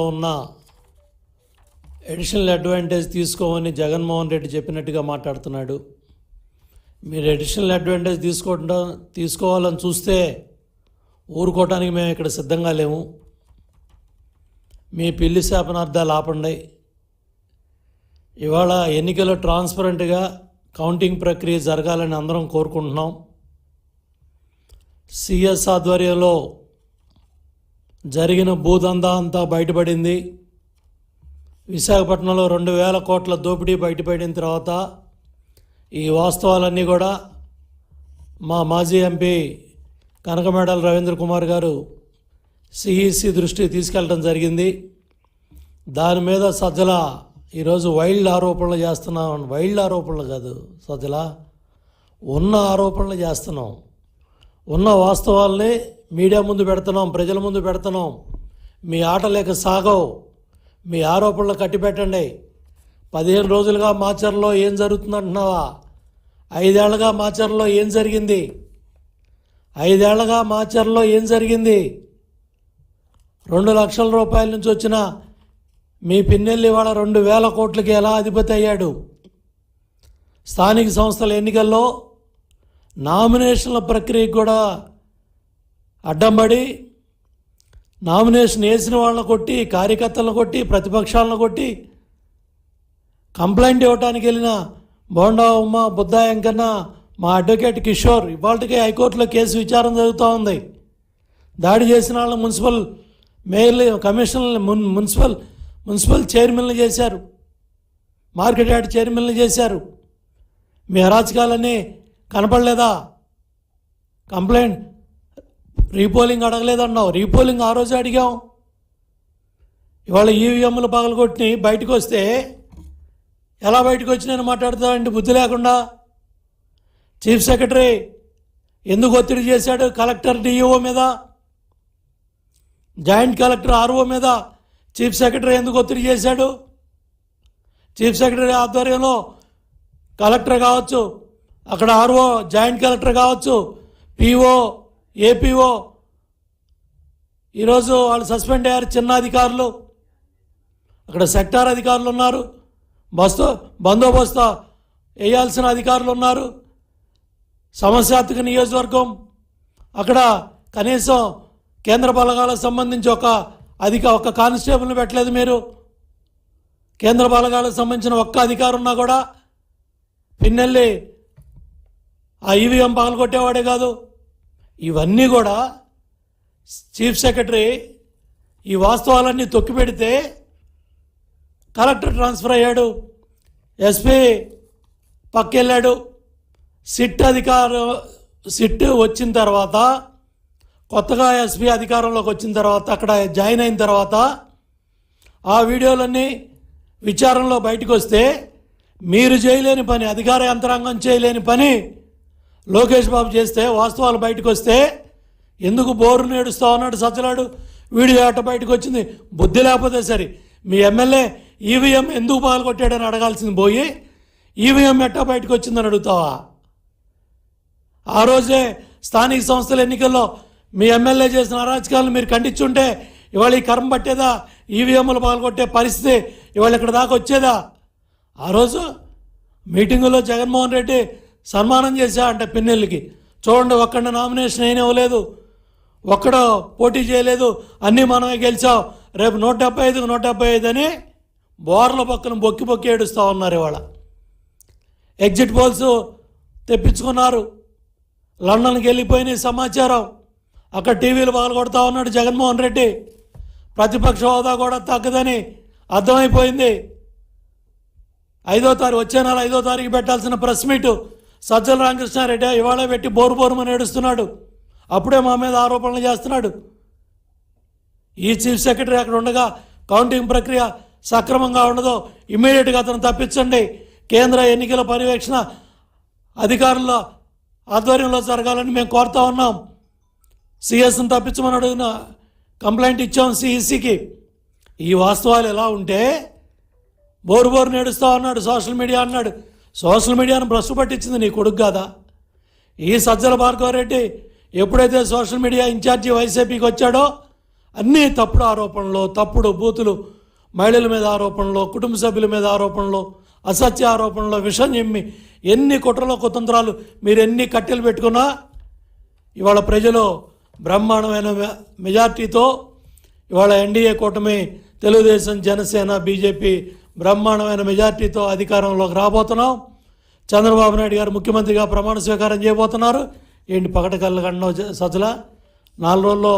ఉన్న additional advantage తీసుకోమని జగన్మోహన్ రెడ్డి చెప్పినట్టుగా మాట్లాడుతున్నాడు. మీరు ఎడిషనల్ అడ్వాంటేజ్ తీసుకోవాలని చూస్తే ఊరుకోవటానికి మేము ఇక్కడ సిద్ధంగా లేము. మీ పిల్లి శాపనార్థాలు ఆపండి. ఇవాళ ఎన్నికలు ట్రాన్స్పరెంట్గా కౌంటింగ్ ప్రక్రియ జరగాలని అందరం కోరుకుంటున్నాం. సిఎస్ ఆధ్వర్యంలో జరిగిన భూదందా అంతా బయటపడింది. విశాఖపట్నంలో 2,000 కోట్ల దోపిడీ బయటపడిన తర్వాత ఈ వాస్తవాలన్నీ కూడా మా మాజీ ఎంపీ కనకమేడల రవీంద్ర కుమార్ గారు సిఈసి దృష్టికి తీసుకెళ్ళడం జరిగింది. దాని మీద సజ్జల ఈరోజు వైల్డ్ ఆరోపణలు చేస్తున్నాం. వైల్డ్ ఆరోపణలు కాదు సజ్జల, ఉన్న ఆరోపణలు చేస్తున్నాం. ఉన్న వాస్తవాల్ని మీడియా ముందు పెడుతున్నాం, ప్రజల ముందు పెడుతున్నాం. మీ ఆటలేక సాగవు, మీ ఆరోపణలు కట్టిపెట్టండి. 15 రోజులుగా మాచర్లో ఏం జరుగుతుందంటున్నావా? 5 ఏళ్లుగా మాచర్లో ఏం జరిగింది? 5 ఏళ్లుగా మాచర్లో ఏం జరిగింది? 2 లక్షల రూపాయల నుంచి వచ్చిన మీ పిన్నెల్లి ఇవాళ 2,000 కోట్లకి ఎలా అధిపతి అయ్యాడు? స్థానిక సంస్థల ఎన్నికల్లో నామినేషన్ల ప్రక్రియకు కూడా అడ్డంపడి నామినేషన్ వేసిన వాళ్ళని కొట్టి, కార్యకర్తలను కొట్టి, ప్రతిపక్షాలను కొట్టి కంప్లైంట్ ఇవ్వడానికి వెళ్ళిన బోండా ఉమ్మ, బుద్ధా వెంకన్న, మా అడ్వకేట్ కిషోర్ ఇవాళకి హైకోర్టులో కేసు విచారణ జరుగుతూ ఉంది. దాడి చేసిన వాళ్ళని మున్సిపల్ మేయర్లు, కమిషనర్లు, మున్సిపల్ చైర్మన్లు చేశారు, మార్కెట్ యార్డ్ చైర్మన్లు చేశారు. మీ అరాచకాలన్నీ కనపడలేదా? కంప్లైంట్ రీపోలింగ్ అడగలేదన్నావు, రీపోలింగ్ ఆ రోజు అడిగాం. ఇవాళ ఈవీఎంలు పగలగొట్టి బయటకు వస్తే ఎలా బయటకు వచ్చినాయని మాట్లాడుతావండి బుద్ధి లేకుండా? చీఫ్ సెక్రటరీ ఎందుకు ఒత్తిడి చేశాడు? కలెక్టర్ డిఈఓ మీద, జాయింట్ కలెక్టర్ ఆర్ఓ మీద చీఫ్ సెక్రటరీ ఎందుకు ఒత్తిడి చేశాడు? చీఫ్ సెక్రటరీ ఆధ్వర్యంలో కలెక్టర్ కావచ్చు, అక్కడ ఆర్ఓ జాయింట్ కలెక్టర్ కావచ్చు, పిఓ, ఏపీఓ ఈరోజు వాళ్ళు సస్పెండ్ అయ్యారు. చిన్న అధికారులు, అక్కడ సెక్టార్ అధికారులు ఉన్నారు, బందోబస్తు వేయాల్సిన అధికారులు ఉన్నారు. సమస్యాత్మక నియోజకవర్గం, అక్కడ కనీసం కేంద్ర బలగాలకు సంబంధించి ఒక కానిస్టేబుల్ని పెట్టలేదు మీరు. కేంద్ర బలగాలకు సంబంధించిన ఒక్క అధికారం ఉన్నా కూడా పిన్నెల్లి ఆ ఈవీఎం పగలగొట్టేవాడే కాదు. ఇవన్నీ కూడా చీఫ్ సెక్రటరీ ఈ వాస్తవాలన్నీ తొక్కిపెడితే కలెక్టర్ ట్రాన్స్ఫర్ అయ్యాడు, ఎస్పీ పక్కెళ్ళాడు. సిట్ వచ్చిన తర్వాత, కొత్తగా ఎస్పీ అధికారంలోకి వచ్చిన తర్వాత, అక్కడ జాయిన్ అయిన తర్వాత ఆ వీడియోలన్నీ విచారణలో బయటకు వస్తే మీరు చేయలేని పని, అధికార యంత్రాంగం చేయలేని పని లోకేష్ బాబు చేస్తే, వాస్తవాలు బయటకు వస్తే ఎందుకు బోరు నేడుస్తూ ఉన్నాడు సజ్జలాడు? వీడియో ఆట బయటకు వచ్చింది. బుద్ధి లేకపోతే సరే, మీ ఎమ్మెల్యే ఈవీఎం ఎందుకు పాల్గొట్టాడని అడగాల్సింది పోయి ఈవీఎం ఎట్టా బయటకు వచ్చిందని అడుగుతావా? ఆ రోజే స్థానిక సంస్థల ఎన్నికల్లో మీ ఎమ్మెల్యే చేసిన అరాచకాలను మీరు ఖండించుంటే ఇవాళ ఈ కర్మ పట్టేదా? ఈవీఎంలు పాల్గొట్టే పరిస్థితి ఇవాళ ఇక్కడ దాకా వచ్చేదా? ఆ రోజు మీటింగులో జగన్మోహన్ రెడ్డి సన్మానం చేశా అంటే పిన్నెల్లికి, చూడండి ఒక్కడ నామినేషన్ అయినా ఇవ్వలేదు, ఒక్కడ పోటీ చేయలేదు, అన్నీ మనమే గెలిచాం, రేపు 175కు 175 అని బోర్ల పక్కన బొక్కి ఏడుస్తూ ఉన్నారు. ఇవాళ ఎగ్జిట్ పోల్స్ తెప్పించుకున్నారు, లండన్కి వెళ్ళిపోయిన సమాచారం, అక్కడ టీవీలు పాల్గొడతా ఉన్నాడు జగన్మోహన్ రెడ్డి. ప్రతిపక్ష హోదా కూడా తగ్గదని అర్థమైపోయింది. 5వ తారీఖు, వచ్చే నెల 5వ తారీఖు పెట్టాల్సిన ప్రెస్ మీటు సజ్జల రామకృష్ణారెడ్డి ఇవాళ పెట్టి బోరుమని ఏడుస్తున్నాడు. అప్పుడే మా మీద ఆరోపణలు చేస్తున్నాడు. ఈ చీఫ్ సెక్రటరీ అక్కడ ఉండగా కౌంటింగ్ ప్రక్రియ సక్రమంగా ఉండదో ఇమ్మీడియట్గా అతను తప్పించండి. కేంద్ర ఎన్నికల పర్యవేక్షణ అధికారుల ఆధ్వర్యంలో జరగాలని మేము కోరుతా ఉన్నాం. సిఎస్ని తప్పించమని అడిగిన కంప్లైంట్ ఇచ్చాం సిఈసికి. ఈ వాస్తవాలు ఎలా ఉంటే బోరు నేడుస్తూ ఉన్నాడు. సోషల్ మీడియా అన్నాడు. సోషల్ మీడియాను భ్రష్టు పట్టించింది నీ కొడుకు కాదా? ఈ సజ్జల భార్గవరెడ్డి ఎప్పుడైతే సోషల్ మీడియా ఇన్ఛార్జి వైసీపీకి వచ్చాడో అన్నీ తప్పుడు ఆరోపణలు, తప్పుడు బూతులు, మహిళల మీద ఆరోపణలు, కుటుంబ సభ్యుల మీద ఆరోపణలు, అసత్య ఆరోపణలు, విషం చెమ్మి ఎన్ని కుట్రలో కుతంత్రాలు మీరు ఎన్ని కట్టెలు పెట్టుకున్నా ఇవాళ ప్రజలు బ్రహ్మాండమైన మెజార్టీతో ఇవాళ ఎన్డీఏ కూటమి తెలుగుదేశం, జనసేన, బీజేపీ బ్రహ్మాండమైన మెజార్టీతో అధికారంలోకి రాబోతున్నాం. చంద్రబాబు నాయుడు గారు ముఖ్యమంత్రిగా ప్రమాణ స్వీకారం చేయబోతున్నారు. ఏంటి పకట కళ్ళ కన్నా సజ్జల 4 రోజుల్లో